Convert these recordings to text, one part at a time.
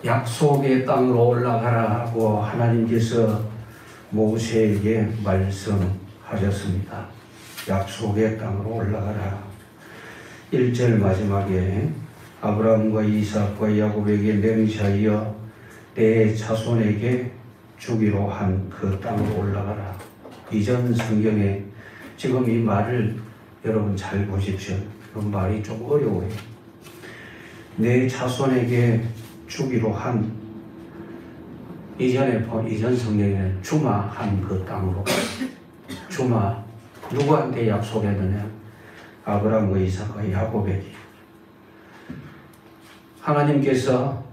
약속의 땅으로 올라가라고 하나님께서 모세에게 말씀하셨습니다. 약속의 땅으로 올라가라. 1절 마지막에 아브라함과 이삭과 야곱에게 맹세하여 내 자손에게 주기로 한 그 땅으로 올라가라. 이전 성경에 지금 이 말을 여러분 잘 보십시오. 이 말이 좀 어려워요. 내 자손에게 주기로 한 이전 성경에는 주마한 그 땅으로 주마 누구한테 약속했느냐? 아브라함과 이삭과 야곱에게. 하나님께서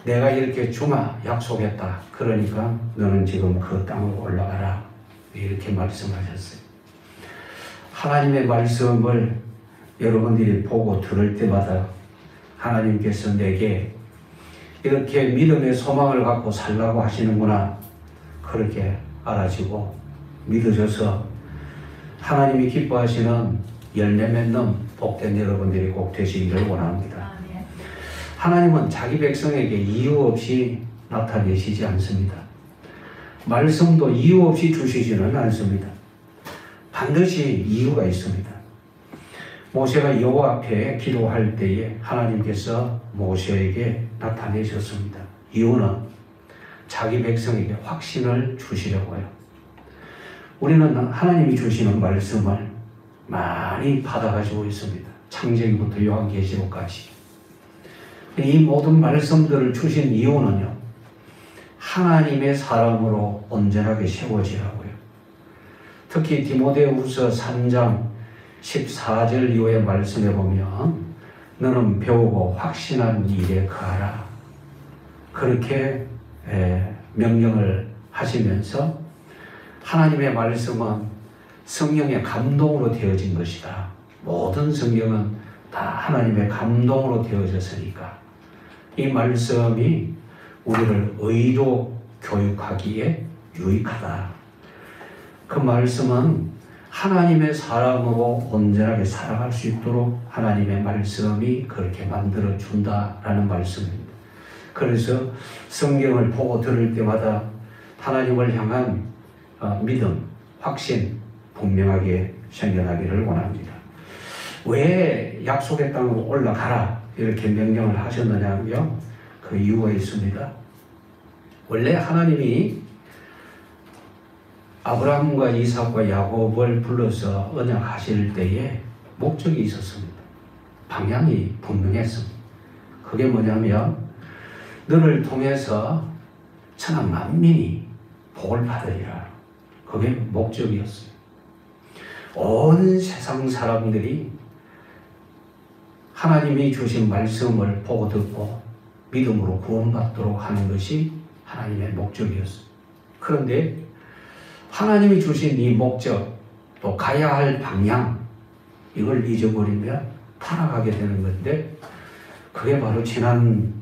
내가 이렇게 주마 약속했다. 그러니까 너는 지금 그 땅으로 올라가라. 이렇게 말씀하셨어요. 하나님의 말씀을 여러분들이 보고 들을 때마다 하나님께서 내게 이렇게 믿음의 소망을 갖고 살라고 하시는구나. 그렇게 알아지고 믿어져서 하나님이 기뻐하시는 열매 맺는 복된 여러분들이 꼭 되시기를 원합니다. 하나님은 자기 백성에게 이유 없이 나타내시지 않습니다. 말씀도 이유 없이 주시지는 않습니다. 반드시 이유가 있습니다. 모세가 여호와 앞에 기도할 때에 하나님께서 모세에게 나타내셨습니다. 이유는 자기 백성에게 확신을 주시려고요. 우리는 하나님이 주시는 말씀을 많이 받아가지고 있습니다. 창세기부터 요한계시록까지. 이 모든 말씀들을 주신 이유는요, 하나님의 사람으로 온전하게 세워지라고요. 특히 디모데후서 3장 14절 이후의 말씀에 보면 너는 배우고 확신한 일에 가라. 그렇게 명령을 하시면서 하나님의 말씀은 성령의 감동으로 되어진 것이다. 모든 성경은 다 하나님의 감동으로 되어졌으니까 이 말씀이 우리를 의로 교육하기에 유익하다. 그 말씀은 하나님의 사람으로 온전하게 살아갈 수 있도록 하나님의 말씀이 그렇게 만들어준다라는 말씀입니다. 그래서 성경을 보고 들을 때마다 하나님을 향한 믿음, 확신 분명하게 생겨나기를 원합니다. 왜 약속의 땅으로 올라가라 이렇게 명령을 하셨느냐면요, 그 이유가 있습니다. 원래 하나님이 아브라함과 이삭과 야곱을 불러서 언약하실 때에 목적이 있었습니다. 방향이 분명했습니다. 그게 뭐냐면 너를 통해서 천하 만민이 복을 받으리라. 그게 목적이었어요. 온 세상 사람들이 하나님이 주신 말씀을 보고 듣고 믿음으로 구원받도록 하는 것이 하나님의 목적이었어요. 그런데 하나님이 주신 이 목적, 또 가야 할 방향, 이걸 잊어버리면 타락하게 되는 건데, 그게 바로 지난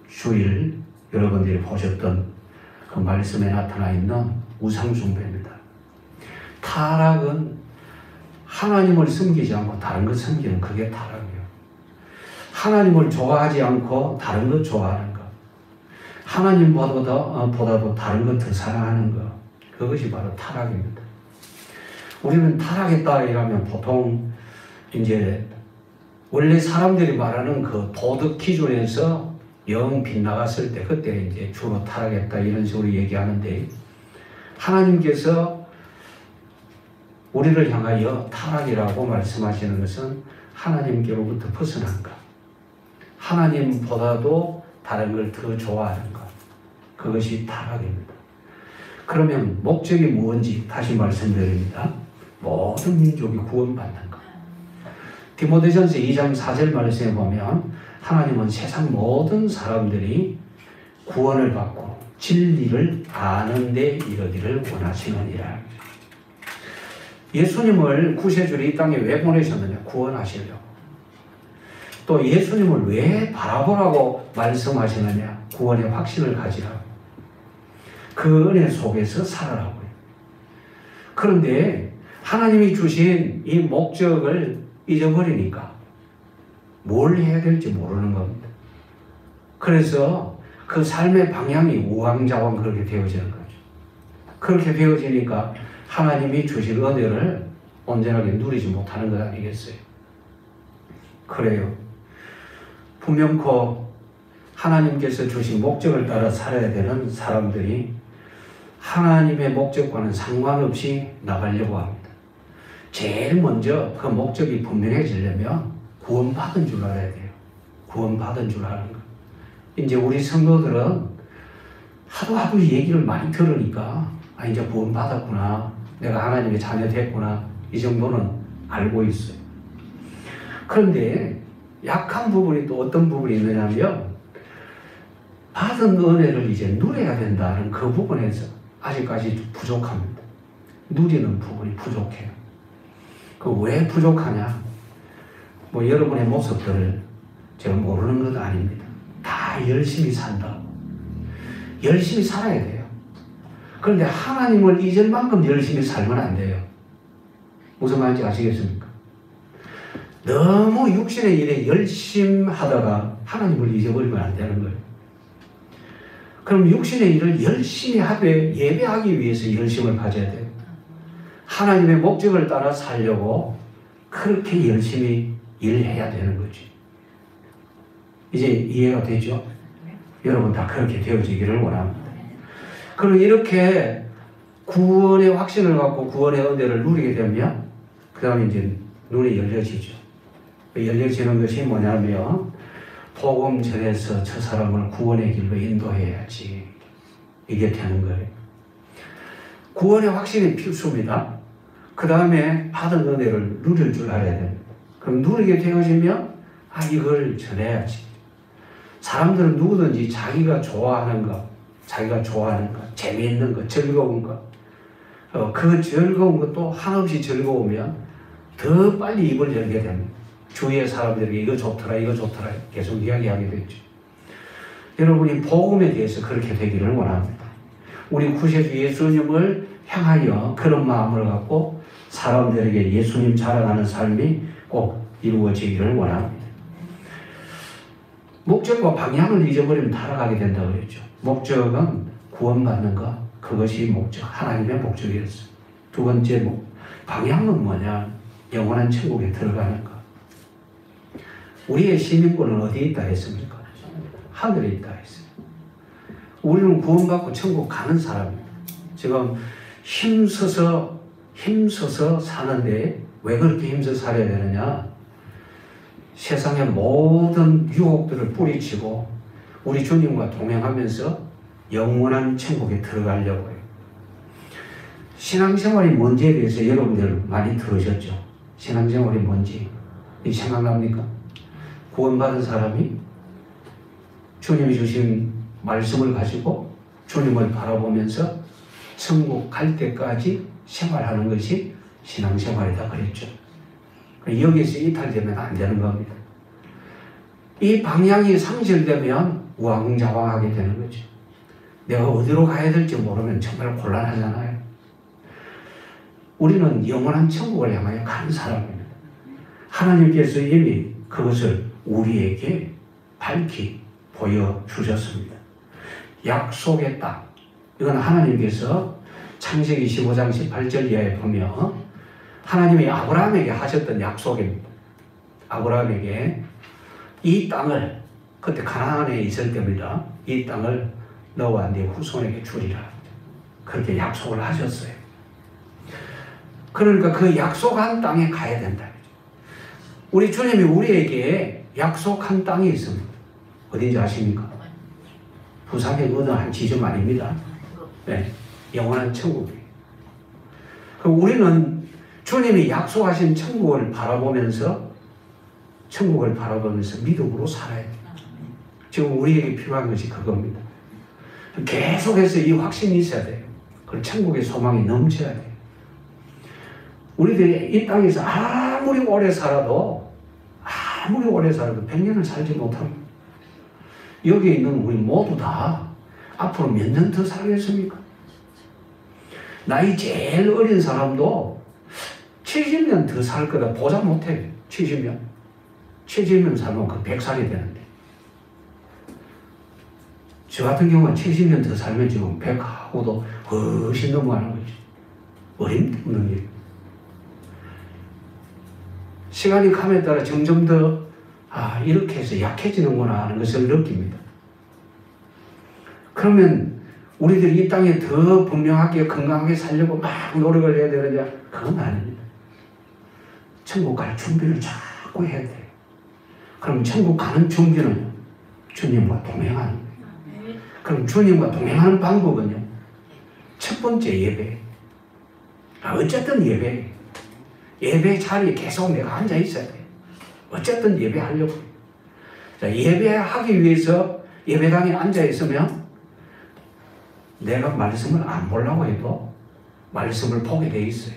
주일 여러분들이 보셨던 그 말씀에 나타나 있는 우상숭배입니다. 타락은 하나님을 섬기지 않고 다른 것 섬기는 그게 타락이에요. 하나님을 좋아하지 않고 다른 것 좋아하는 것, 하나님보다도 다른 것 더 사랑하는 것, 그것이 바로 타락입니다. 우리는 타락했다 이러면 보통 이제 원래 사람들이 말하는 그 도덕 기준에서 영 빗나갔을 때 그때 이제 주로 타락했다 이런 식으로 얘기하는데, 하나님께서 우리를 향하여 타락이라고 말씀하시는 것은 하나님께로부터 벗어난 것, 하나님보다도 다른 걸 더 좋아하는 것, 그것이 타락입니다. 그러면 목적이 무엇인지 다시 말씀드립니다. 모든 민족이 구원받는 것. 디모데전서 2장 4절 말씀에 보면 하나님은 세상 모든 사람들이 구원을 받고 진리를 아는 데 이르기를 원하시느니라. 예수님을 구세주로 이 땅에 왜 보내셨느냐? 구원하시려고. 또 예수님을 왜 바라보라고 말씀하시느냐? 구원의 확신을 가지라고. 그 은혜 속에서 살아라고요. 그런데 하나님이 주신 이 목적을 잊어버리니까 뭘 해야 될지 모르는 겁니다. 그래서 그 삶의 방향이 우왕좌왕 그렇게 되어지는 거죠. 그렇게 되어지니까 하나님이 주신 은혜를 온전하게 누리지 못하는 것 아니겠어요? 그래요. 분명코 하나님께서 주신 목적을 따라 살아야 되는 사람들이 하나님의 목적과는 상관없이 나가려고 합니다. 제일 먼저 그 목적이 분명해지려면 구원받은 줄 알아야 돼요. 구원받은 줄 아는 거. 이제 우리 성도들은 하도 얘기를 많이 들으니까 아, 이제 구원받았구나. 내가 하나님의 자녀 됐구나. 이 정도는 알고 있어요. 그런데 약한 부분이 또 어떤 부분이 있느냐면 받은 은혜를 이제 누려야 된다는 그 부분에서 아직까지 부족합니다. 누리는 부분이 부족해요. 그 왜 부족하냐? 뭐 여러분의 모습들을 제가 모르는 건 아닙니다. 다 열심히 산다고. 열심히 살아야 돼요. 그런데 하나님을 잊을 만큼 열심히 살면 안 돼요. 무슨 말인지 아시겠습니까? 너무 육신의 일에 열심하다가 하나님을 잊어버리면 안 되는 거예요. 그럼 육신의 일을 열심히 하되 예배하기 위해서 열심을 가져야 돼요. 하나님의 목적을 따라 살려고 그렇게 열심히 일해야 되는 거지. 이제 이해가 되죠? 여러분 다 그렇게 되어지기를 원합니다. 그럼 이렇게 구원의 확신을 갖고 구원의 은혜를 누리게 되면 그 다음에 이제 눈이 열려지죠. 열려지는 것이 뭐냐면 복음 전해서 저 사람을 구원의 길로 인도해야지. 이게 되는 거예요. 구원의 확신이 필수입니다. 그 다음에 받은 은혜를 누릴 줄 알아야 됩니다. 그럼 누리게 되어지면 아 이걸 전해야지. 사람들은 누구든지 자기가 좋아하는 것, 재미있는 것, 즐거운 것, 그 즐거운 것도 한없이 즐거우면 더 빨리 입을 열게 됩니다. 주위의 사람들에게 이거 좋더라 계속 이야기하게 되죠. 여러분이 복음에 대해서 그렇게 되기를 원합니다. 우리 구세주 예수님을 향하여 그런 마음을 갖고 사람들에게 예수님 자랑하는 삶이 꼭 이루어지기를 원합니다. 목적과 방향을 잊어버리면 타락하게 된다고 그랬죠. 목적은 구원받는 것, 그것이 목적, 하나님의 목적이었어요. 두 번째 방향은 뭐냐? 영원한 천국에 들어가는 것. 우리의 시민권은 어디에 있다 했습니까? 하늘에 있다 했어요. 우리는 구원받고 천국 가는 사람입니다. 지금 힘써서 사는데 왜 그렇게 힘써서 살아야 되느냐? 세상의 모든 유혹들을 뿌리치고 우리 주님과 동행하면서 영원한 천국에 들어가려고 해요. 신앙생활이 뭔지에 대해서 여러분들 많이 들으셨죠? 신앙생활이 뭔지 생각납니까? 구원받은 사람이 주님이 주신 말씀을 가지고 주님을 바라보면서 천국 갈 때까지 생활하는 것이 신앙생활이다 그랬죠. 여기에서 이탈되면 안 되는 겁니다. 이 방향이 상실되면 우왕좌왕하게 되는 거죠. 내가 어디로 가야 될지 모르면 정말 곤란하잖아요. 우리는 영원한 천국을 향하여 가는 사람입니다. 하나님께서 이미 그것을 우리에게 밝히 보여주셨습니다. 약속의 땅. 이건 하나님께서 창세기 15장 18절 이하에 보면 하나님이 아브라함에게 하셨던 약속입니다. 아브라함에게 이 땅을, 그때 가나안에 있을 때입니다. 이 땅을 너와 네 후손에게 주리라. 그렇게 약속을 하셨어요. 그러니까 그 약속한 땅에 가야 된다. 우리 주님이 우리에게 약속한 땅이 있습니다. 어딘지 아십니까? 부산의 어느 한 지점 아닙니다. 네, 영원한 천국이에요. 우리는 주님이 약속하신 천국을 바라보면서 믿음으로 살아야 돼요. 지금 우리에게 필요한 것이 그겁니다. 계속해서 이 확신이 있어야 돼요. 그리고 천국의 소망이 넘쳐야 돼요. 우리들이 이 땅에서 아무리 오래 살아도 100년을 살지 못합니다. 여기 있는 우리 모두 다 앞으로 몇 년 더 살겠습니까? 나이 제일 어린 사람도 70년 더 살 거다 보자 못해. 70년 살면 그 100살이 되는데 저 같은 경우는 70년 더 살면 지금 100하고도 훨씬 넘어가는 거죠. 어림없는 일. 시간이 감에 따라 점점 더 이렇게 해서 약해지는구나 하는 것을 느낍니다. 그러면 우리들이 이 땅에 더 분명하게 건강하게 살려고 막 노력을 해야 되느냐? 그건 아닙니다. 천국 갈 준비를 자꾸 해야 돼요. 그럼 천국 가는 준비는 주님과 동행하는 거예요. 그럼 주님과 동행하는 방법은요? 첫 번째 예배. 어쨌든 예배. 예배 자리에 계속 내가 앉아 있어야 돼요. 어쨌든 예배하려고. 자, 예배하기 위해서 예배당에 앉아 있으면 내가 말씀을 안 보려고 해도 말씀을 보게 돼 있어요.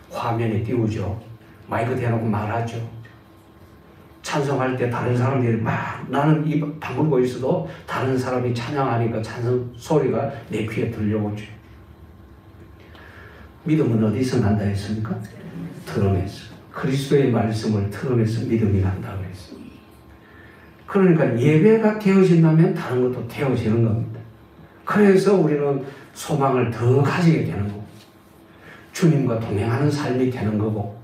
화면에 띄우죠. 마이크 대놓고 말하죠. 찬송할 때 다른 사람들이 막 나는 입 다물고 있어도 다른 사람이 찬양하니까 찬송 소리가 내 귀에 들려오죠. 믿음은 어디서 난다 했습니까? 들음에서. 그리스도의 말씀을 들음에서 믿음이 난다고 했어요. 그러니까 예배가 되어진다면 다른 것도 되어지는 겁니다. 그래서 우리는 소망을 더 가지게 되는 거고 주님과 동행하는 삶이 되는 거고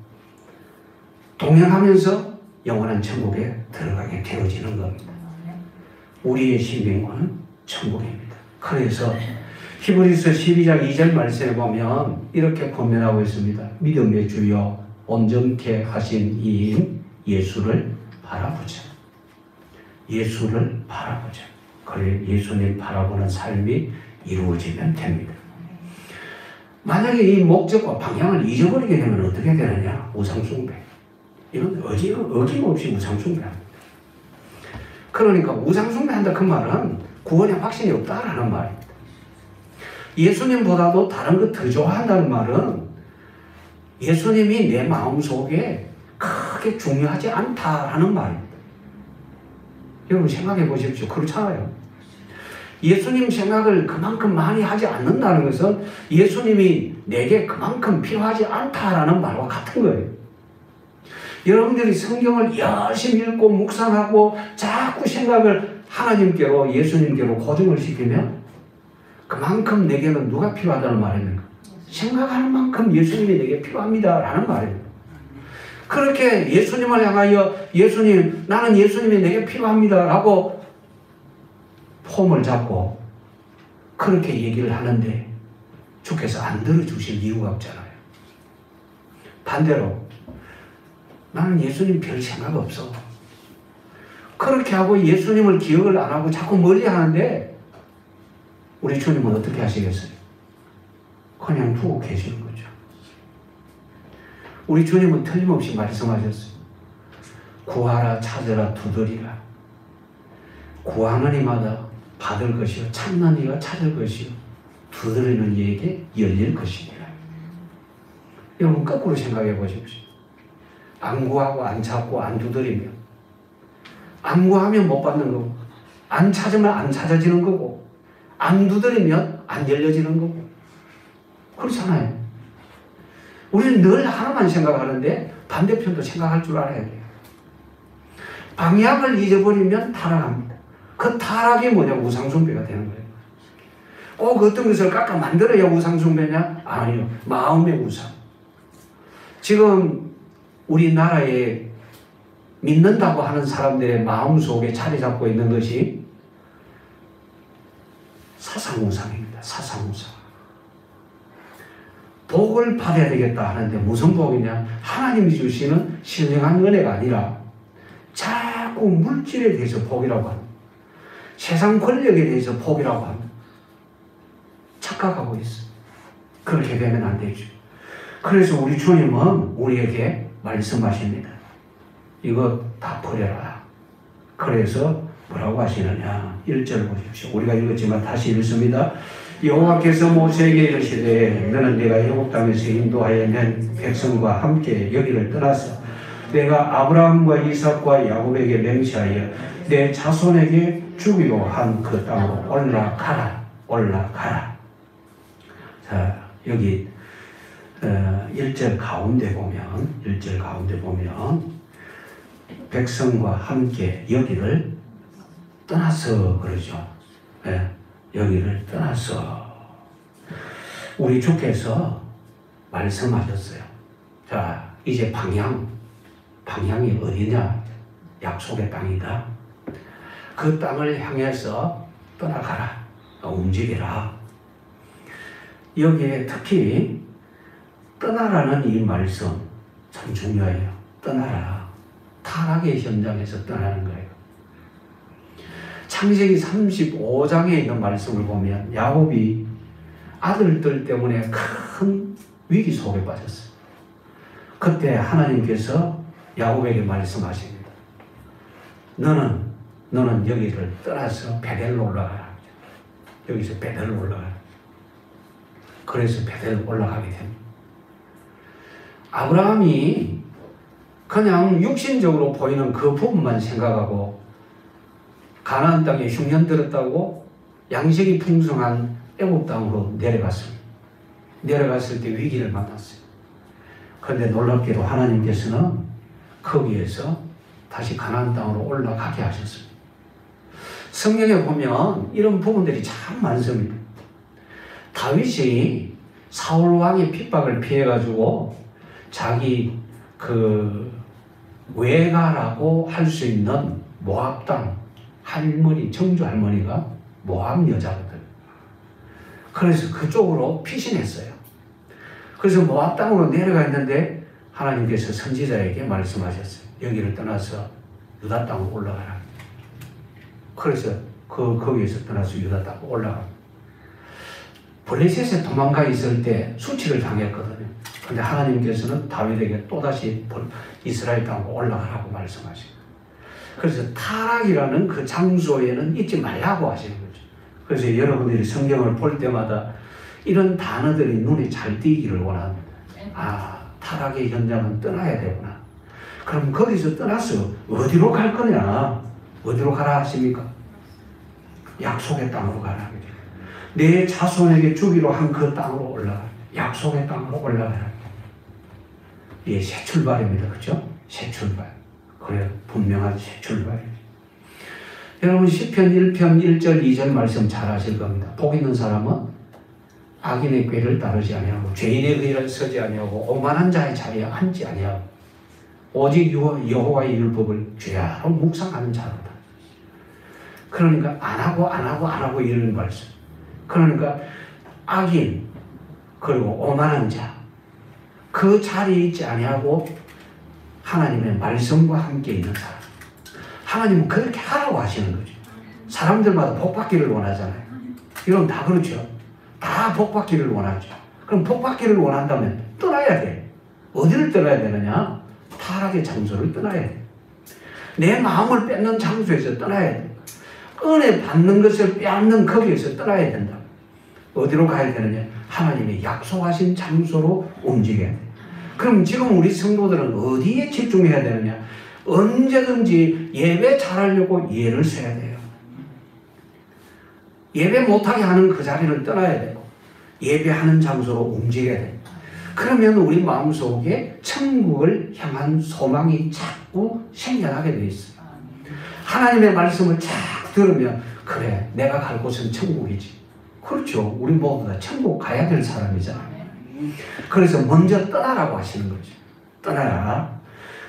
동행하면서 영원한 천국에 들어가게 되어지는 겁니다. 우리의 신빙과는 천국입니다. 그래서 히브리서 12장 2절 말씀에 보면 이렇게 권면하고 있습니다. 믿음의 주여 온전케 하신 이인 예수를 바라보자. 예수를 바라보자. 그래 예수님 바라보는 삶이 이루어지면 됩니다. 만약에 이 목적과 방향을 잊어버리게 되면 어떻게 되느냐? 우상숭배. 이건 어김없이 우상숭배합니다. 그러니까 우상숭배한다 그 말은 구원의 확신이 없다라는 말입니다. 예수님보다도 다른 거 더 좋아한다는 말은 예수님이 내 마음속에 크게 중요하지 않다라는 말입니다. 여러분 생각해 보십시오. 그렇잖아요. 예수님 생각을 그만큼 많이 하지 않는다는 것은 예수님이 내게 그만큼 필요하지 않다라는 말과 같은 거예요. 여러분들이 성경을 열심히 읽고 묵상하고 자꾸 생각을 하나님께로 예수님께로 고정을 시키면 그만큼 내게는 누가 필요하다는 말입니까? 생각하는 만큼 예수님이 내게 필요합니다라는 말입니다. 그렇게 예수님을 향하여 예수님 나는 예수님이 내게 필요합니다라고 폼을 잡고 그렇게 얘기를 하는데 주께서 안 들어주실 이유가 없잖아요. 반대로 나는 예수님 별 생각 없어. 그렇게 하고 예수님을 기억을 안 하고 자꾸 멀리 하는데 우리 주님은 어떻게 하시겠어요? 그냥 두고 계시는 거죠. 우리 주님은 틀림없이 말씀하셨어요. 구하라 찾으라 두드리라. 구하는 이마다 받을 것이요 찾는 이가 찾을 것이요 두드리는 이에게 열릴 것이니라. 여러분 거꾸로 생각해 보십시오. 안 구하고 안 찾고 안 두드리면 안 구하면 못 받는 거고 안 찾으면 안 찾아지는 거고 안 두드리면 안 열려지는 거고 그렇잖아요. 우리는 늘 하나만 생각하는데 반대편도 생각할 줄 알아야 돼요. 방향을 잊어버리면 타락합니다. 그 타락이 뭐냐? 우상숭배가 되는 거예요. 꼭 어떤 것을 깎아 만들어야 우상숭배냐? 아니요. 마음의 우상. 지금 우리나라에 믿는다고 하는 사람들의 마음속에 자리 잡고 있는 것이 사상우상입니다. 사상우상. 복을 받아야 되겠다 하는데 무슨 복이냐? 하나님이 주시는 신령한 은혜가 아니라 자꾸 물질에 대해서 복이라고 합니다. 세상 권력에 대해서 복이라고 합니다. 착각하고 있어요. 그렇게 되면 안 되죠. 그래서 우리 주님은 우리에게 말씀하십니다. 이거 다 버려라. 그래서 뭐라고 하시느냐? 1절 보십시오. 우리가 읽었지만 다시 읽습니다. 여호와께서 모세에게 이르시되 너는 내가 애굽 땅에서 인도하여 낸 백성과 함께 여기를 떠나서 내가 아브라함과 이삭과 야곱에게 맹세하여 내 자손에게 주기로 한 그 땅으로 올라가라. 올라가라. 자, 여기 1절 가운데 보면 백성과 함께 여기를 떠나서 그러죠. 여기를 떠났어. 우리 주께서 말씀하셨어요. 자, 이제 방향이 어디냐? 약속의 땅이다. 그 땅을 향해서 떠나가라. 움직여라. 여기에 특히 떠나라는 이 말씀 참 중요해요. 떠나라. 타락의 현장에서 떠나는 거예요. 창세기 35장에 있는 말씀을 보면 야곱이 아들들 때문에 큰 위기 속에 빠졌어요. 그때 하나님께서 야곱에게 말씀하십니다. 너는 여기를 떠나서 베델로 올라가라. 여기서 베델로 올라가라. 그래서 베델로 올라가게 됩니다. 아브라함이 그냥 육신적으로 보이는 그 부분만 생각하고 가나안 땅에 흉년 들었다고 양식이 풍성한 애굽 땅으로 내려갔습니다. 내려갔을 때 위기를 만났어요. 그런데 놀랍게도 하나님께서는 거기에서 다시 가나안 땅으로 올라가게 하셨습니다. 성경에 보면 이런 부분들이 참 많습니다. 다윗이 사울 왕의 핍박을 피해가지고 자기 외가라고 할 수 있는 모압 땅 청주 할머니가 모압 여자거든. 그래서 그쪽으로 피신했어요. 그래서 모압 땅으로 내려가 있는데 하나님께서 선지자에게 말씀하셨어요. 여기를 떠나서 유다 땅으로 올라가라. 그래서 거기에서 떠나서 유다 땅으로 올라가. 블레셋에 도망가 있을 때 수치를 당했거든요. 근데 하나님께서는 다윗에게 또다시 이스라엘 땅으로 올라가라고 말씀하시고, 그래서 타락이라는 그 장소에는 있지 말라고 하시는 거죠. 그래서 여러분들이 성경을 볼 때마다 이런 단어들이 눈에 잘 띄기를 원합니다. 아, 타락의 현장은 떠나야 되구나. 그럼 거기서 떠나서 어디로 갈 거냐? 어디로 가라 하십니까? 약속의 땅으로 가라. 내 자손에게 주기로 한 그 땅으로 올라가. 약속의 땅으로 올라가라. 이게 새 출발입니다. 그렇죠? 새 출발. 그래요. 분명한 새 출발이에요. 여러분 시편 1편 1절 2절 말씀 잘 아실 겁니다. 복 있는 사람은 악인의 꾀를 따르지 아니하고 죄인의 의를 서지 아니하고 오만한 자의 자리에 앉지 아니하고 오직 여호와의 율법을 죄하로 묵상하는 자로다. 그러니까 안 하고 이러는 말씀. 그러니까 악인 그리고 오만한 자 그 자리에 있지 아니하고 하나님의 말씀과 함께 있는 사람. 하나님은 그렇게 하라고 하시는 거죠. 사람들마다 복받기를 원하잖아요. 이건 다 그렇죠. 다 복받기를 원하죠. 그럼 복받기를 원한다면 떠나야 돼. 어디를 떠나야 되느냐? 타락의 장소를 떠나야 돼. 내 마음을 뺏는 장소에서 떠나야 돼. 은혜 받는 것을 빼앗는 거기에서 떠나야 된다. 어디로 가야 되느냐? 하나님의 약속하신 장소로 움직여야 돼. 그럼 지금 우리 성도들은 어디에 집중해야 되느냐? 언제든지 예배 잘하려고 예를 써야 돼요. 예배 못하게 하는 그 자리를 떠나야 되고 예배하는 장소로 움직여야 돼요. 그러면 우리 마음속에 천국을 향한 소망이 자꾸 생겨나게 돼 있어요. 하나님의 말씀을 쫙 들으면 그래 내가 갈 곳은 천국이지. 그렇죠. 우리 모두 다 천국 가야 될 사람이잖아요. 그래서 먼저 떠나라고 하시는 거죠. 떠나라.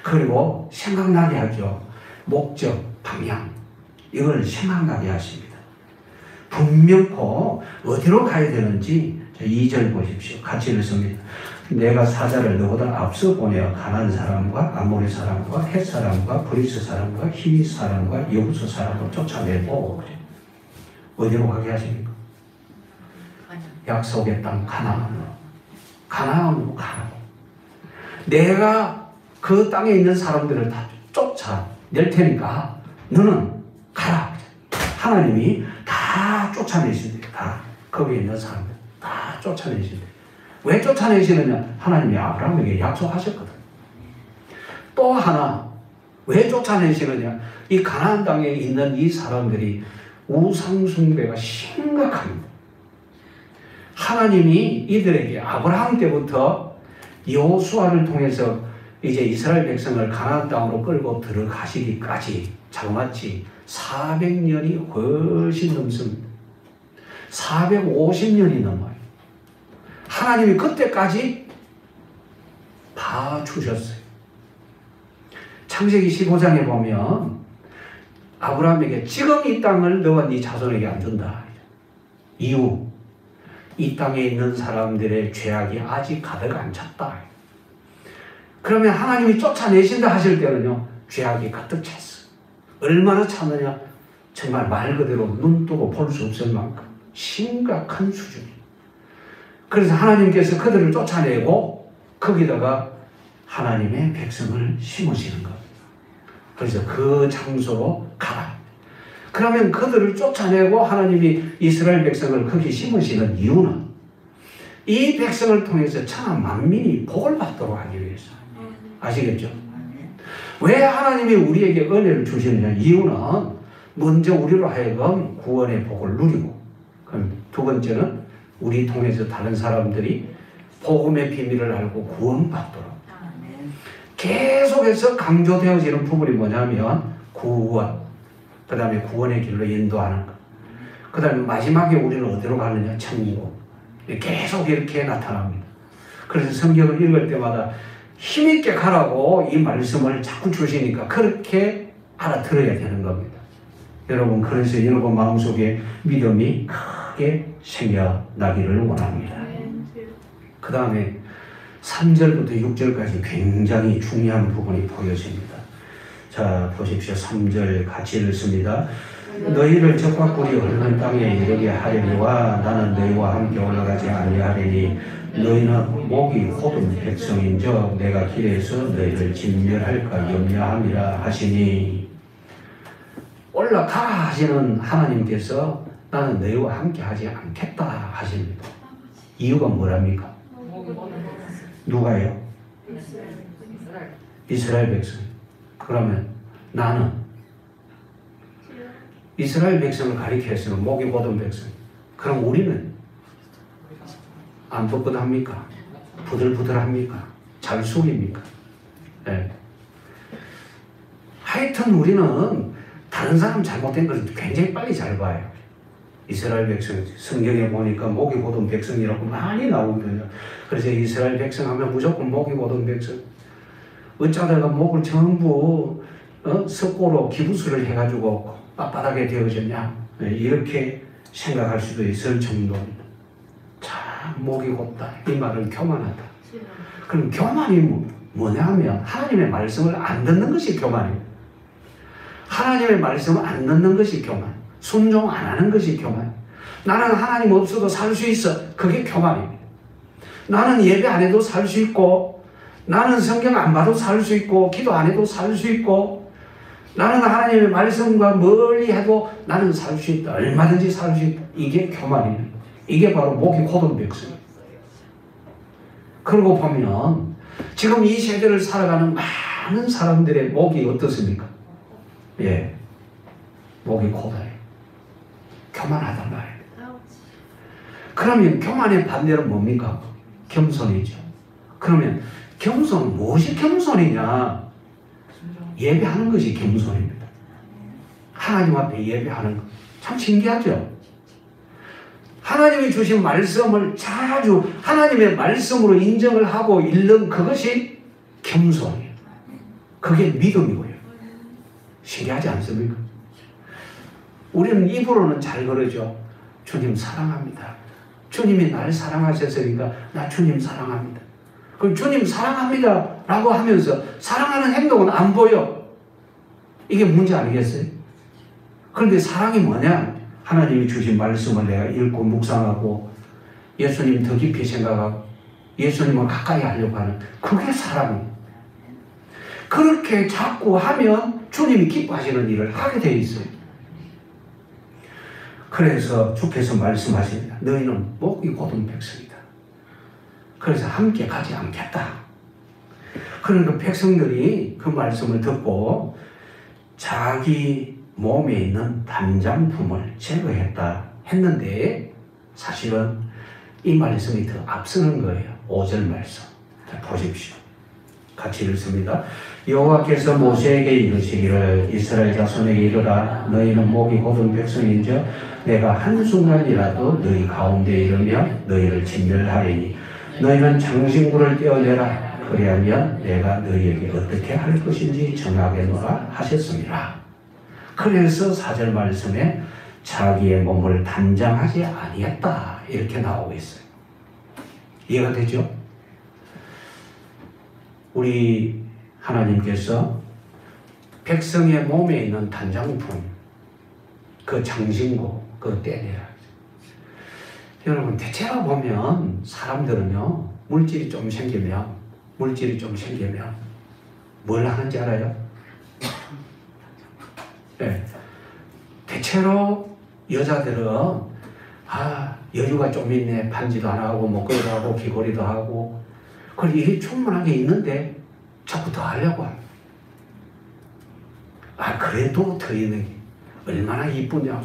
그리고 생각나게 하죠. 목적, 방향 이걸 생각나게 하십니다. 분명코 어디로 가야 되는지 2절 보십시오. 같이 읽습니다. 내가 사자를 너보다 앞서 보내어 가나안 사람과 아모리 사람과 헷 사람과 브리스 사람과 히위 사람과 여부스 사람을 쫓아내고 어디로 가게 하십니까? 약속의 땅 가나안으로 가라고. 내가 그 땅에 있는 사람들을 다 쫓아낼 테니까 너는 가라. 하나님이 다 쫓아내신대요. 다 거기에 있는 사람들 다 쫓아내신대요. 왜 쫓아내시느냐? 하나님이 아브라함에게 약속하셨거든. 또 하나 왜 쫓아내시느냐? 이 가나안 땅에 있는 이 사람들이 우상 숭배가 심각합니다. 하나님이 이들에게 아브라함 때부터 여호수아를 통해서 이제 이스라엘 백성을 가나안 땅으로 끌고 들어가시기까지 자그마치 400년이 훨씬 넘습니다. 450년이 넘어요. 하나님이 그때까지 다 주셨어요. 창세기 15장에 보면 아브라함에게 지금 이 땅을 너와 네 자손에게 안 준다. 이유, 이 땅에 있는 사람들의 죄악이 아직 가득 안 찼다. 그러면 하나님이 쫓아내신다 하실 때는요, 죄악이 가득 찼어. 얼마나 찼느냐? 정말 말 그대로 눈 뜨고 볼 수 없을 만큼 심각한 수준이에요. 그래서 하나님께서 그들을 쫓아내고 거기다가 하나님의 백성을 심으시는 겁니다. 그래서 그 장소로 가라. 그러면 그들을 쫓아내고 하나님이 이스라엘 백성을 거기 심으시는 이유는 이 백성을 통해서 천하 만민이 복을 받도록 하기 위해서. 아시겠죠? 왜 하나님이 우리에게 은혜를 주시느냐? 이유는 먼저 우리로 하여금 구원의 복을 누리고, 그럼 두 번째는 우리 통해서 다른 사람들이 복음의 비밀을 알고 구원받도록. 계속해서 강조되어지는 부분이 뭐냐면 구원, 그 다음에 구원의 길로 인도하는 것, 그 다음에 마지막에 우리는 어디로 가느냐? 천국. 계속 이렇게 나타납니다. 그래서 성경을 읽을 때마다 힘있게 가라고 이 말씀을 자꾸 주시니까 그렇게 알아들어야 되는 겁니다. 여러분, 그래서 여러분 마음속에 믿음이 크게 생겨나기를 원합니다. 그 다음에 3절부터 6절까지 굉장히 중요한 부분이 보여집니다. 자, 보십시오. 3절 같이 읽습니다. 너희를 적과 꿀이 흐르는 땅에 이르게 하려니와 나는 너희와 함께 올라가지 아니하리니 너희는 목이 곧은 백성인즉 내가 길에서 너희를 진멸할까 염려함이라 하시니. 올라가라 하시는 하나님께서 나는 너희와 함께 하지 않겠다 하십니다. 이유가 뭐랍니까? 누가요? 이스라엘 백성. 그러면 나는 이스라엘 백성을 가리켜서는 목이 곧은 백성. 그럼 우리는 안 뻣뻣합니까? 부들부들합니까? 잘 속입니까? 네. 하여튼 우리는 다른 사람 잘못된 것을 굉장히 빨리 잘 봐요. 이스라엘 백성, 성경에 보니까 목이 곧은 백성이라고 많이 나오거든요. 그래서 이스라엘 백성 하면 무조건 목이 곧은 백성. 어쩌다가 목을 전부 석고로 기부수를 해가지고 빳빳하게 되어졌냐, 이렇게 생각할 수도 있을 정도입니다. 참 목이 곧다, 이 말은 교만하다. 그럼 교만이 뭐냐 하면 하나님의 말씀을 안 듣는 것이 교만입니다. 하나님의 말씀을 안 듣는 것이 교만, 순종 안 하는 것이 교만. 나는 하나님 없어도 살 수 있어, 그게 교만입니다. 나는 예배 안 해도 살 수 있고, 나는 성경 안 봐도 살 수 있고, 기도 안 해도 살 수 있고, 나는 하나님의 말씀과 멀리 해도 나는 살 수 있다, 얼마든지 살 수 있다. 이게 교만입니다. 이게 바로 목이 곧은 백성입니다. 그러고 보면 지금 이 세대를 살아가는 많은 사람들의 목이 어떻습니까? 예, 목이 곧아요. 교만하단 말이에요. 그러면 교만의 반대는 뭡니까? 겸손이죠. 그러면 겸손은 무엇이 겸손이냐? 예배하는 것이 겸손입니다. 하나님 앞에 예배하는 것. 참 신기하죠? 하나님이 주신 말씀을 자주 하나님의 말씀으로 인정을 하고 읽는 그것이 겸손이에요. 그게 믿음이고요. 신기하지 않습니까? 우리는 입으로는 잘 그러죠. 주님 사랑합니다. 주님이 나를 사랑하셨으니까 나 주님 사랑합니다. 그럼 주님 사랑합니다 라고 하면서 사랑하는 행동은 안 보여. 이게 문제 아니겠어요? 그런데 사랑이 뭐냐? 하나님이 주신 말씀을 내가 읽고 묵상하고 예수님 더 깊이 생각하고 예수님을 가까이 하려고 하는, 그게 사랑이에요. 그렇게 자꾸 하면 주님이 기뻐하시는 일을 하게 돼 있어요. 그래서 주께서 말씀하십니다. 너희는 목이 곧은 백성이다. 그래서 함께 가지 않겠다. 그러니까 백성들이 그 말씀을 듣고 자기 몸에 있는 담장품을 제거했다 했는데 사실은 이 말씀이 더 앞서는 거예요. 5절 말씀. 자, 보십시오. 같이 읽습니다. 여호와께서 모세에게 이르시기를 이스라엘 자손에게 이르라 너희는 목이 곧은 백성인즉 내가 한순간이라도 너희 가운데 이르며 너희를 진멸하리니 너희는 장신구를 떼어내라 그리하면 내가 너희에게 어떻게 할 것인지 정하겠노라 하셨습니다. 그래서 4절 말씀에 자기의 몸을 단장하지 아니했다 이렇게 나오고 있어요. 이해가 되죠? 우리 하나님께서 백성의 몸에 있는 단장품, 그 장신구, 그거 떼내라. 여러분 대체로 보면 사람들은요 물질이 좀 생기면 뭘 하는지 알아요? 네. 대체로 여자들은 여유가 좀 있네. 반지도 안 하고 목걸이도 하고 귀걸이도 하고 그리고 일이 충분하게 있는데 자꾸 더 하려고 합니다. 그래도 더 있는 게 얼마나 이쁘냐.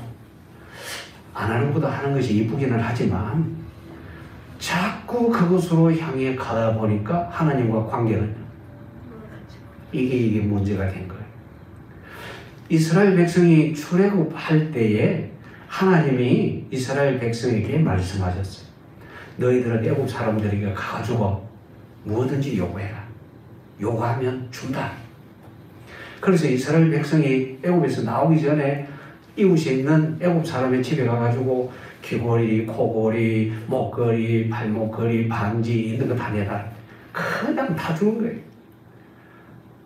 안 하는 것보다 하는 것이 이쁘기는 하지만 자꾸 그것으로 향해 가다 보니까 하나님과 관계는 이게 문제가 된 거예요. 이스라엘 백성이 출애굽할 때에 하나님이 이스라엘 백성에게 말씀하셨어요. 너희들은 애굽 사람들에게 가가지고 무엇든지 요구해라. 요구하면 준다. 그래서 이스라엘 백성이 애굽에서 나오기 전에 이웃에 있는 애굽 사람의 집에 가가지고 귀걸이, 코걸이, 목걸이, 발목걸이, 반지 있는 거 다 내다. 그냥 다 주는 거예요.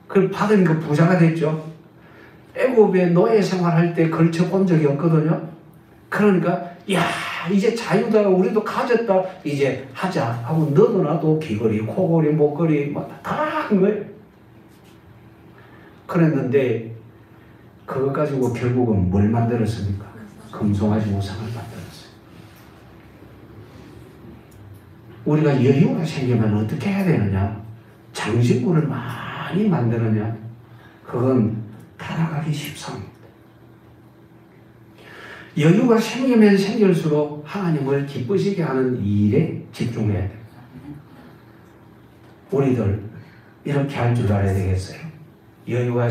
그걸 받으니까 부자가 됐죠. 애굽에 노예 생활할 때 걸쳐본 적이 없거든요. 그러니까 이제 자유다 우리도 가졌다 이제 하자 하고 너도 나도 귀걸이, 코걸이, 목걸이 다 한 거예요. 그랬는데 그거 가지고 결국은 뭘 만들었습니까? 금송아지 우상을 만들었어요. 우리가 여유가 생기면 어떻게 해야 되느냐? 장신구를 많이 만드느냐? 그건 타락하기 쉽습니다. 여유가 생기면 생길수록 하나님을 기쁘시게 하는 일에 집중해야 됩니다. 우리들 이렇게 할 줄 알아야 되겠어요. 여유가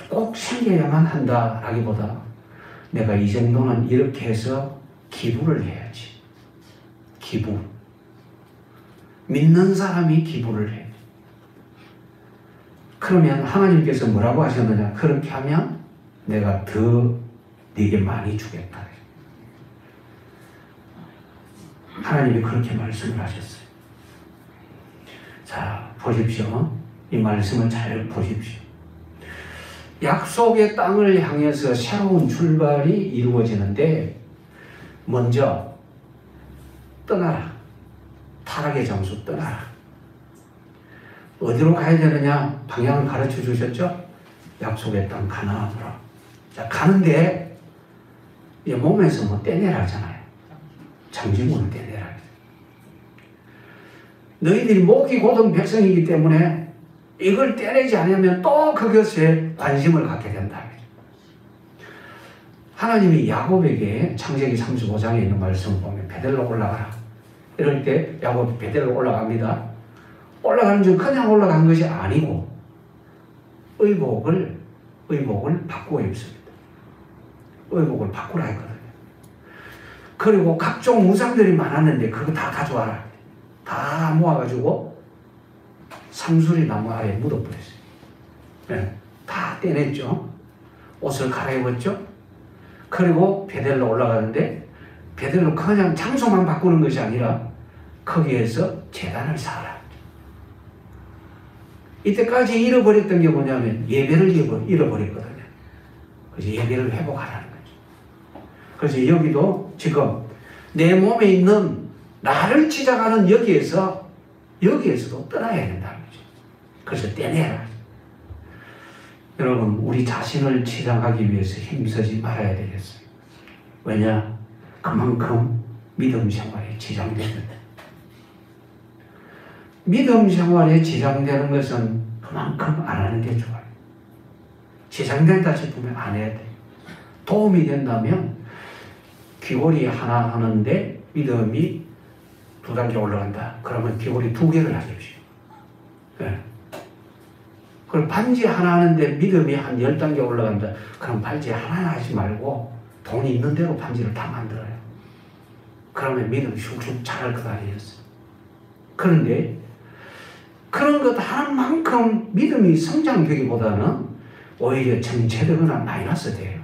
꼭 생겨야만 한다라기보다 내가 이 정도는 이렇게 해서 기부를 해야지. 기부. 믿는 사람이 기부를 해. 그러면 하나님께서 뭐라고 하셨느냐? 그렇게 하면 내가 더 네게 많이 주겠다. 하나님이 그렇게 말씀을 하셨어요. 자, 보십시오. 이 말씀을 잘 보십시오. 약속의 땅을 향해서 새로운 출발이 이루어지는데 먼저 떠나라. 타락의 장소 떠나라. 어디로 가야 되느냐? 방향을 가르쳐 주셨죠? 약속의 땅 가나안으로. 자, 가는데 몸에서 떼내라 하잖아요. 장신구를 떼내라. 너희들이 목이 곧은 백성이기 때문에 이걸 떼내지 않으면 또 그것에 관심을 갖게 된다. 하나님이 야곱에게 창세기 35장에 있는 말씀을 보면 베델로 올라가라. 이럴 때 야곱이 베델로 올라갑니다. 올라가는 중 그냥 올라간 것이 아니고 의복을 바꾸어 입습니다. 의복을 바꾸라 했거든요. 그리고 각종 무상들이 많았는데 그거 다 가져와라. 다 모아가지고 상수리 나무 아래에 묻어버렸어요. 네, 다 떼냈죠. 옷을 갈아입었죠. 그리고 베델로 올라가는데 베델로 그냥 장소만 바꾸는 것이 아니라 거기에서 제단을 쌓아라. 이때까지 잃어버렸던 게 뭐냐면 예배를 잃어버렸거든요. 그래서 예배를 회복하라는 거죠. 그래서 여기도 지금 내 몸에 있는 나를 지적하는 여기에서도 떠나야 된다는 거죠. 그래서 떼내라. 여러분, 우리 자신을 치장하기 위해서 힘쓰지 말아야 되겠어요. 왜냐? 그만큼 믿음 생활에 지장됩니다. 믿음 생활에 지장되는 것은 그만큼 안 하는 게 좋아요. 지장된다 싶으면 안 해야 돼요. 도움이 된다면 귀걸이 하나 하는데 믿음이 2단계 올라간다. 그러면 귀걸이 2개를 하십시오. 네. 그럼 반지 하나 하는데 믿음이 한 10단계 올라간다. 그럼 반지 하나 하지 말고 돈이 있는 대로 반지를 다 만들어요. 그러면 믿음이 슉슉 자랄 것 아니었어요. 그런데 그런 것 하는 만큼 믿음이 성장되기보다는 오히려 정체되거나 마이너스 돼요.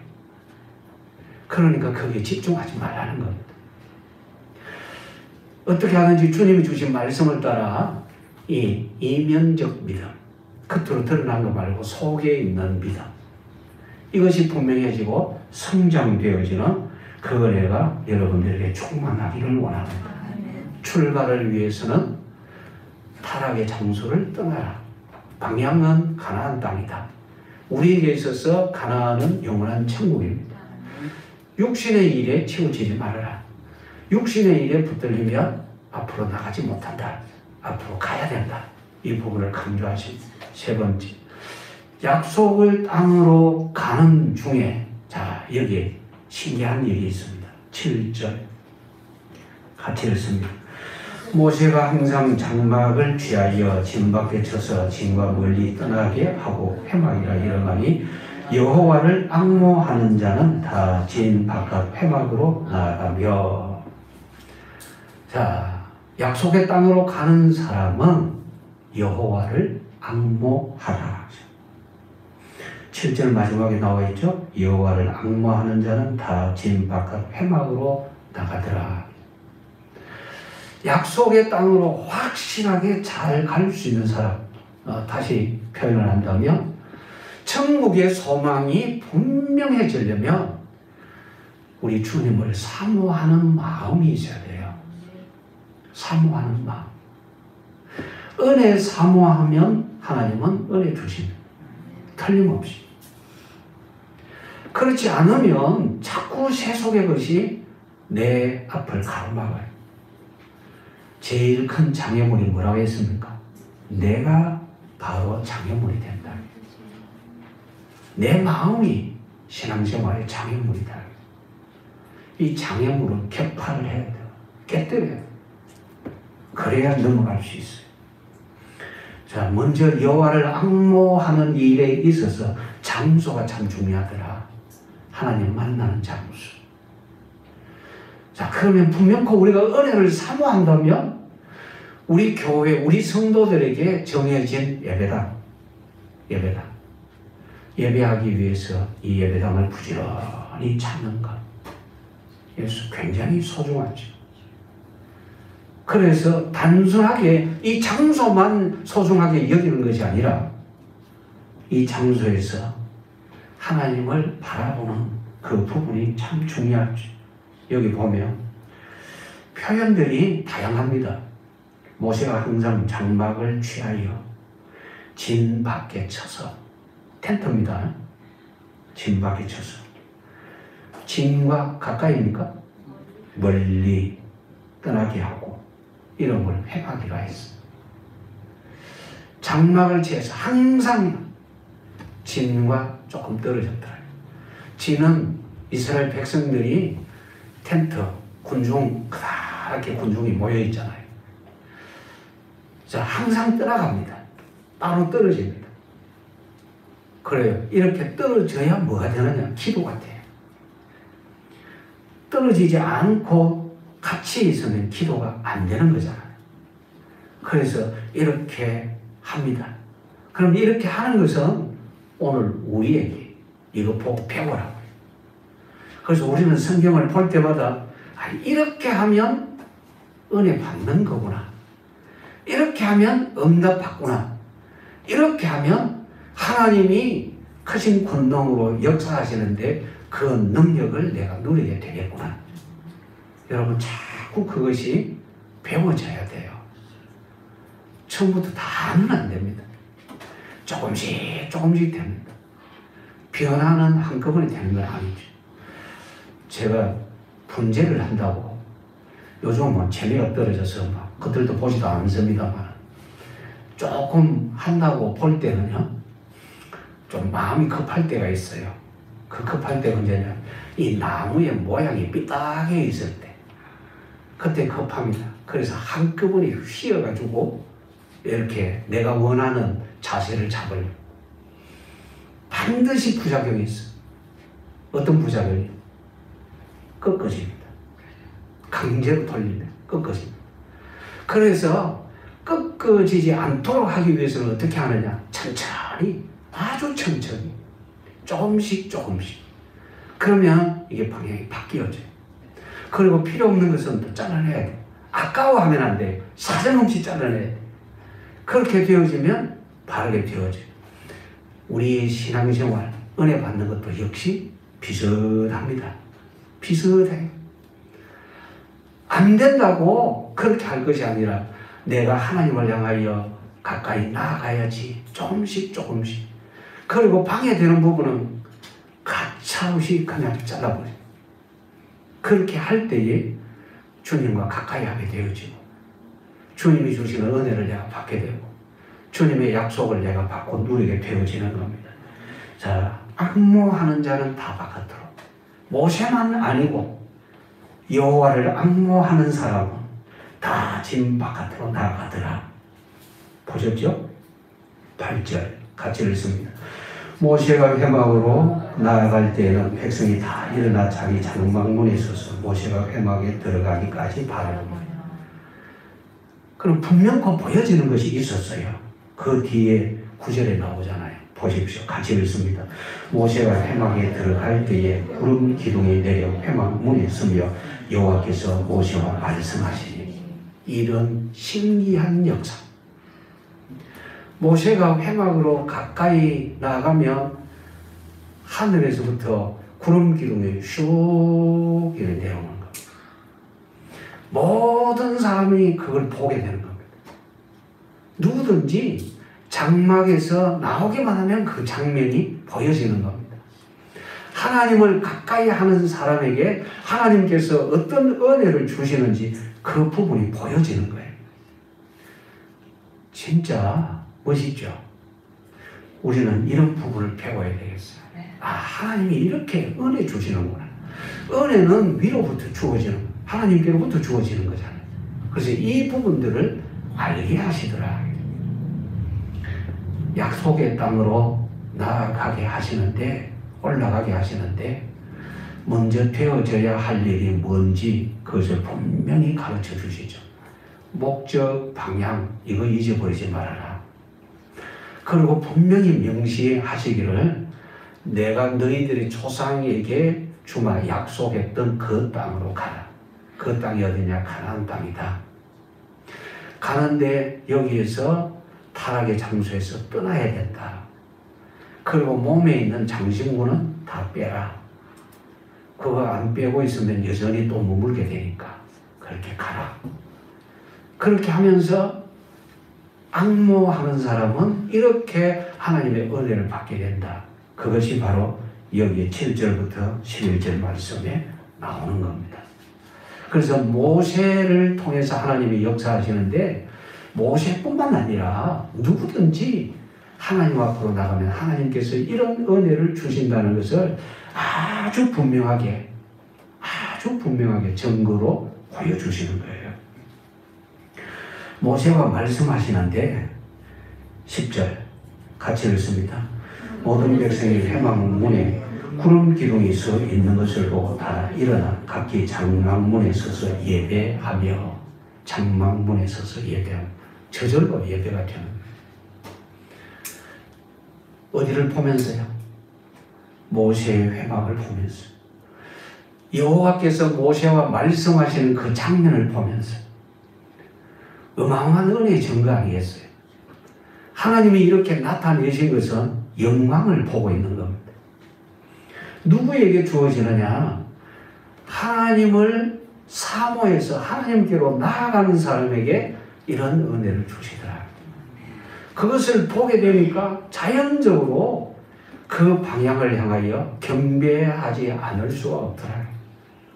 그러니까 거기에 집중하지 말라는 겁니다. 어떻게 하든지 주님이 주신 말씀을 따라 이 이면적 믿음, 겉으로 드러난 거 말고 속에 있는 믿음, 이것이 분명해지고 성장되어지는 그 은혜가 여러분들에게 충만하기를 원합니다. 출발을 위해서는 타락의 장소를 떠나라. 방향은 가나안 땅이다. 우리에게 있어서 가나안은 영원한 천국입니다. 육신의 일에 치우치지 말아라. 육신의 일에 붙들리면 앞으로 나가지 못한다. 앞으로 가야 된다. 이 부분을 강조하신 세 번째. 약속을 땅으로 가는 중에, 자, 여기 신기한 일이 있습니다. 7절. 같이 읽습니다. 모세가 항상 장막을 취하여 진 밖에 쳐서 진과 멀리 떠나게 하고 회막이라 이름하니 여호와를 앙모하는 자는 다 진 바깥 회막으로 나아가며. 자, 약속의 땅으로 가는 사람은 여호와를 앙모하라. 7절 마지막에 나와 있죠. 여호와를 앙모하는 자는 다 진 바깥 회막으로 나가더라. 약속의 땅으로 확실하게 잘 갈 수 있는 사람, 다시 표현을 한다면 천국의 소망이 분명해지려면 우리 주님을 사모하는 마음이 있어야 돼요. 사모하는 마음. 은혜 사모하면 하나님은 은혜 주십니다. 틀림없이. 그렇지 않으면 자꾸 세속의 것이 내 앞을 가로막아요. 제일 큰 장애물이 뭐라고 했습니까? 내가 바로 장애물이 된다. 내 마음이 신앙생활의 장애물이다. 이 장애물은 격파를 해야 돼요. 깨뜨려야 돼요. 그래야 넘어갈 수 있어요. 자, 먼저 여호와를 앙모하는 일에 있어서 장소가 참 중요하더라. 하나님 만나는 장소. 자, 그러면 분명코 우리가 은혜를 사모한다면 우리 교회, 우리 성도들에게 정해진 예배당, 예배하기 위해서 이 예배당을 부지런히 찾는 것. 예수 굉장히 소중하죠. 그래서 단순하게 이 장소만 소중하게 여기는 것이 아니라 이 장소에서 하나님을 바라보는 그 부분이 참 중요하죠. 여기 보면 표현들이 다양합니다. 모세가 항상 장막을 취하여 진 밖에 쳐서, 텐트입니다. 진 밖에 쳐서. 진과 가까이입니까? 멀리 떠나게 하고 이런 걸 회막이라 했어. 장막을 취해서 항상 진과 조금 떨어졌더라. 진은 이스라엘 백성들이 텐트, 군중, 그렇게 군중이 모여 있잖아요. 자, 항상 떠나갑니다. 따로 떨어집니다. 그래요. 이렇게 떨어져야 뭐가 되느냐? 기도가 돼요. 떨어지지 않고 같이 있으면 기도가 안 되는 거잖아요. 그래서 이렇게 합니다. 그럼 이렇게 하는 것은 오늘 우리에게 이거 보고 배우라고요. 그래서 우리는 성경을 볼 때마다 이렇게 하면 은혜 받는 거구나. 이렇게 하면 응답 받구나. 이렇게 하면 하나님이 크신 권능으로 역사하시는데 그 능력을 내가 누리게 되겠구나. 여러분 자꾸 그것이 배워져야 돼요. 처음부터 다 하면 안 됩니다. 조금씩 됩니다. 변화는 한꺼번에 되는 건 아니죠. 제가 분재를 한다고 요즘 뭐 재미가 떨어져서 막 그들도 보지도 않습니다만 조금 한다고 볼 때는요 좀 마음이 급할 때가 있어요. 그 급할 때가 언제냐, 이 나무의 모양이 삐딱해 있을 때 그때 급합니다. 그래서 한꺼번에 휘어가지고 이렇게 내가 원하는 자세를 잡으려고 반드시 부작용이 있어. 어떤 부작용이? 꺾어집니다. 강제로 돌리면 꺾어집니다. 그래서 꺾어지지 않도록 하기 위해서는 어떻게 하느냐? 천천히, 아주 천천히, 조금씩. 그러면 이게 방향이 바뀌어져요. 그리고 필요 없는 것은 또 잘라내야 돼. 아까워하면 안 돼. 사정없이 잘라내야 돼. 그렇게 되어지면 바르게 되어져요. 우리 신앙생활, 은혜 받는 것도 역시 비슷합니다. 비슷해요. 안 된다고 그렇게 할 것이 아니라 내가 하나님을 향하여 가까이 나아가야지. 조금씩. 그리고 방해되는 부분은 가차없이 그냥 잘라버려요. 그렇게 할 때에 주님과 가까이 하게 되어지고 주님이 주시는 은혜를 내가 받게 되고 주님의 약속을 내가 받고 누리게 되어지는 겁니다. 자, 앙모하는 자는 다 바깥으로. 모세만 아니고 여호와를 앙모하는 사람은 다 진 바깥으로 나가더라. 보셨죠? 8절 같이 읽습니다. 모세가 회막으로 나아갈 때에는 백성이 다 일어나 자기 장막문에 서서 모세가 회막에 들어가기까지 바라봅니다. 그럼 분명 그 보여지는 것이 있었어요. 그 뒤에 9절에 나오잖아요. 보십시오. 같이 읽습니다. 모세가 회막에 들어갈 때에 구름 기둥이 내려 회막 문에 서며 여호와께서 모세와 말씀하시니. 이런 신기한 역사. 모세가 회막으로 가까이 나가면 하늘에서부터 구름 기둥이 슉 이렇게 내려오는 겁니다. 모든 사람이 그걸 보게 되는 겁니다. 누구든지 장막에서 나오기만 하면 그 장면이 보여지는 겁니다. 하나님을 가까이 하는 사람에게 하나님께서 어떤 은혜를 주시는지 그 부분이 보여지는 거예요. 진짜 멋있죠? 우리는 이런 부분을 배워야 되겠어요. 아, 하나님이 이렇게 은혜 주시는구나. 은혜는 위로부터 주어지는, 하나님께로부터 주어지는 거잖아요. 그래서 이 부분들을 알게 하시더라. 약속의 땅으로 나아가게 하시는데, 올라가게 하시는데, 먼저 되어져야 할 일이 뭔지 그것을 분명히 가르쳐 주시죠. 목적, 방향, 이거 잊어버리지 말아라. 그리고 분명히 명시하시기를 내가 너희들의 조상에게 주마 약속했던 그 땅으로 가라. 그 땅이 어디냐? 가나안 땅이다. 가는데 여기에서 타락의 장소에서 떠나야 된다. 그리고 몸에 있는 장신구는 다 빼라. 그거 안 빼고 있으면 여전히 또 머물게 되니까 그렇게 가라. 그렇게 하면서 앙모하는 사람은 이렇게 하나님의 은혜를 받게 된다. 그것이 바로 여기 7절부터 11절 말씀에 나오는 겁니다. 그래서 모세를 통해서 하나님이 역사하시는데 모세뿐만 아니라 누구든지 하나님 앞으로 나가면 하나님께서 이런 은혜를 주신다는 것을 아주 분명하게 증거로 보여주시는 거예요. 모세가 말씀하시는데 10절 같이 읽습니다. 모든 백성이 회막 문에 구름 기둥이 서 있는 것을 보고 다 일어나 각기 장막문에 서서 예배하며 장막문에 서서 예배하며 저절로 예배가 되는 거예요. 어디를 보면서요? 모세의 회막을 보면서 여호와께서 모세와 말씀하시는 그 장면을 보면서 어마어마한 은혜의 증거 아니겠어요? 하나님이 이렇게 나타내신 것은 영광을 보고 있는 겁니다. 누구에게 주어지느냐? 하나님을 사모해서 하나님께로 나아가는 사람에게 이런 은혜를 주시더라. 그것을 보게 되니까 자연적으로 그 방향을 향하여 경배하지 않을 수가 없더라.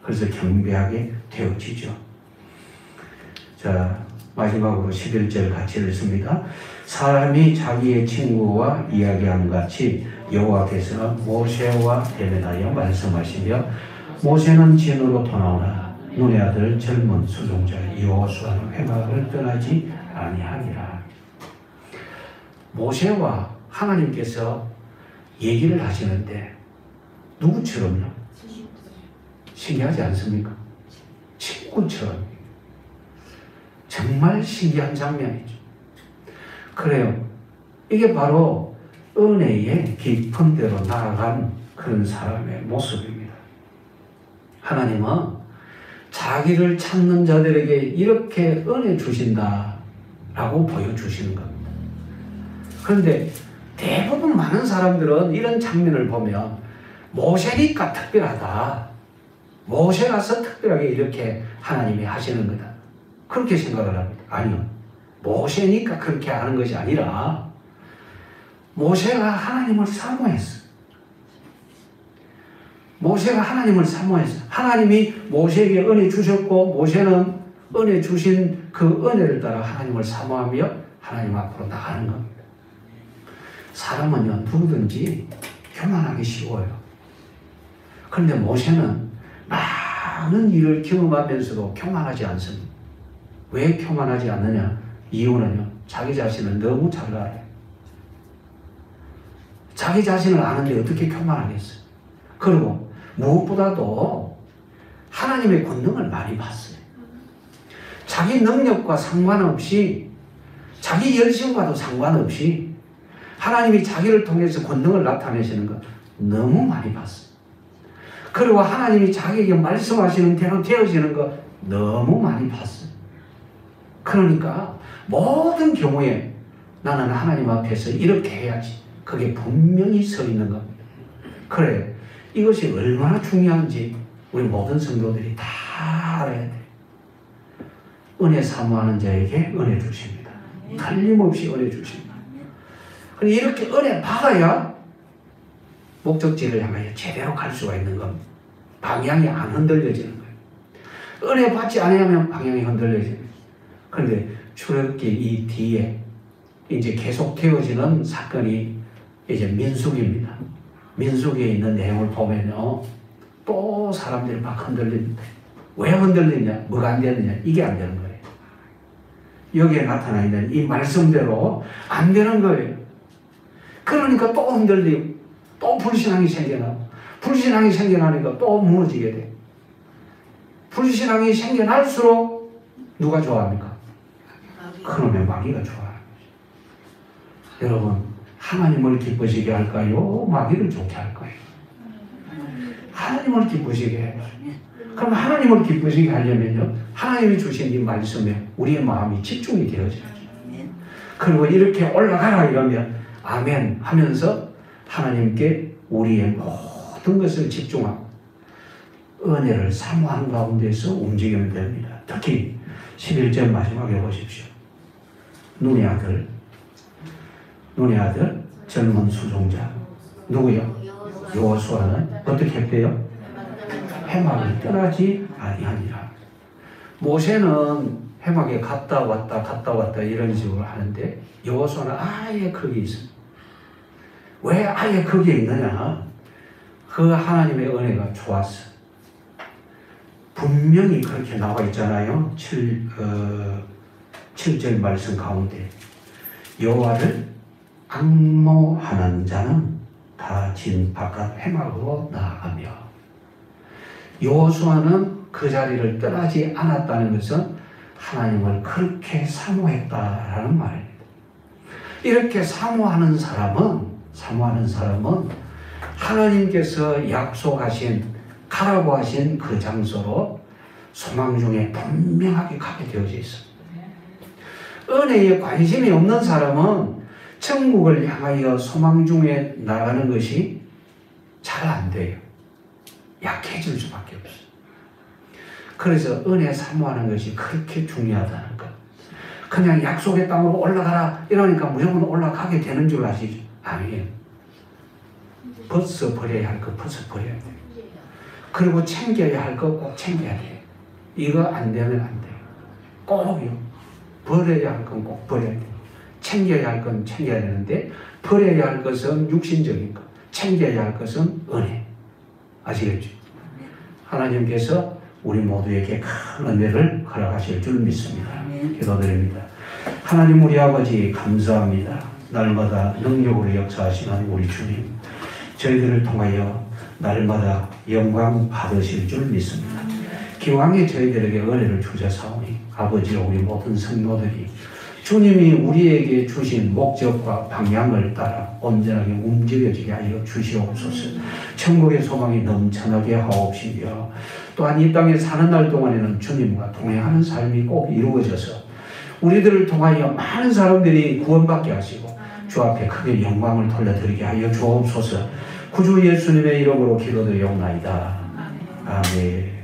그래서 경배하게 되어지죠. 자, 마지막으로 11절 같이 읽습니다. 사람이 자기의 친구와 이야기함 같이 여호와께서 모세와 대면하여 말씀하시며 모세는 진으로 돌아오나 눈의 아들 젊은 수종자 여호수아는 회막을 떠나지 아니하니라. 모세와 하나님께서 얘기를 하시는데 누구처럼요? 신기하지 않습니까? 친구처럼. 정말 신기한 장면이죠. 그래요. 이게 바로 은혜의 깊은 데로 나아간 그런 사람의 모습입니다. 하나님은 자기를 찾는 자들에게 이렇게 은혜 주신다라고 보여주시는 겁니다. 그런데 대부분 많은 사람들은 이런 장면을 보면 모세니까 특별하다. 모세라서 특별하게 이렇게 하나님이 하시는 거다. 그렇게 생각을 합니다. 아니요. 모세니까 그렇게 하는 것이 아니라 모세가 하나님을 사모했어요. 모세가 하나님을 사모했어요. 하나님이 모세에게 은혜 주셨고 모세는 은혜 주신 그 은혜를 따라 하나님을 사모하며 하나님 앞으로 나가는 겁니다. 사람은요 누구든지 교만하기 쉬워요. 그런데 모세는 많은 일을 경험하면서도 교만하지 않습니다. 왜 교만하지 않느냐? 이유는요 자기 자신을 너무 잘 알아요. 자기 자신을 아는데 어떻게 교만하겠어요? 그리고 무엇보다도 하나님의 권능을 많이 봤어요. 자기 능력과 상관없이 자기 열심과도 상관없이 하나님이 자기를 통해서 권능을 나타내시는 것 너무 많이 봤어요. 그리고 하나님이 자기에게 말씀하시는 대로 되어지는 것 너무 많이 봤어요. 그러니까 모든 경우에 나는 하나님 앞에서 이렇게 해야지. 그게 분명히 서 있는 겁니다. 그래, 이것이 얼마나 중요한지 우리 모든 성도들이 다 알아야 돼요. 은혜 사모하는 자에게 은혜 주십니다. 틀림없이 은혜 주십니다. 이렇게 은혜 받아야 목적지를 향하여 제대로 갈 수가 있는 겁니다. 방향이 안 흔들려지는 거예요. 은혜 받지 않으면 방향이 흔들려집니다. 그런데 출애굽기 이 뒤에 이제 계속 되어지는 사건이 이제 민수기입니다. 민수기에 있는 내용을 보면요, 또 사람들이 막 흔들립니다. 왜 흔들리냐? 뭐가 안 되느냐? 이게 안 되는 거예요. 여기에 나타나 있는 이 말씀대로 안 되는 거예요. 그러니까 또 흔들리고, 또 불신앙이 생겨나고, 불신앙이 생겨나니까 또 무너지게 돼요. 불신앙이 생겨날수록 누가 좋아합니까? 그놈의 마귀가 좋아하는 거죠. 여러분, 하나님을 기쁘시게 할까요? 마귀를 좋게 할까요? 하나님을 기쁘시게 해요. 그럼 하나님을 기쁘시게 하려면요, 하나님이 주신 이 말씀에 우리의 마음이 집중이 되어져야죠. 그리고 이렇게 올라가라 이러면 아멘 하면서 하나님께 우리의 모든 것을 집중하고 은혜를 사모하는 가운데서 움직이면 됩니다. 특히 11절 마지막에 보십시오. 눈의 아들 젊은 수종자 누구요? 여호수아는 어떻게 했대요? 해막을 떠나지 아니하니라. 모세는 해막에 갔다 왔다 이런 식으로 하는데 여호수아는 아예 거기 있습니다. 왜 아예 거기에 있느냐? 그 하나님의 은혜가 좋았어. 분명히 그렇게 나와 있잖아요. 7절 말씀 가운데 여호와를 앙모하는 자는 다 진 바깥 해막으로 나아가며, 여호수아는 그 자리를 떠나지 않았다는 것은 하나님을 그렇게 사모했다라는 말입니다. 이렇게 사모하는 사람은 하나님께서 약속하신 가라고 하신 그 장소로 소망 중에 분명하게 가게 되어져 있습니다. 은혜에 관심이 없는 사람은 천국을 향하여 소망 중에 나가는 것이 잘 안 돼요. 약해질 수밖에 없어요. 그래서 은혜 사모하는 것이 그렇게 중요하다는 것. 그냥 약속의 땅으로 올라가라 이러니까 무조건 올라가게 되는 줄 아시죠? 아니에요. 벗어버려야 할 거 벗어버려야 돼요. 그리고 챙겨야 할 거 꼭 챙겨야 돼요. 이거 안 되면 안 돼요. 꼭요. 버려야 할 건 꼭 버려야 돼요. 챙겨야 할 건 챙겨야 되는데 버려야 할 것은 육신적인 것, 챙겨야 할 것은 은혜. 아시겠죠? 하나님께서 우리 모두에게 큰 은혜를 허락하실 줄 믿습니다. 기도드립니다. 하나님 우리 아버지 감사합니다. 날마다 능력으로 역사하시는 우리 주님. 저희들을 통하여 날마다 영광 받으실 줄 믿습니다. 기왕에 저희들에게 은혜를 주셔사오니 아버지와 우리 모든 성도들이 주님이 우리에게 주신 목적과 방향을 따라 온전하게 움직여지게 하여 주시옵소서. 천국의 소망이 넘쳐나게 하옵시며 또한 이 땅에 사는 날 동안에는 주님과 동행하는 삶이 꼭 이루어져서 우리들을 통하여 많은 사람들이 구원받게 하시고 주 앞에 크게 영광을 돌려드리게 하여 주옵소서. 구주 예수님의 이름으로 기도드리옵나이다. 아멘.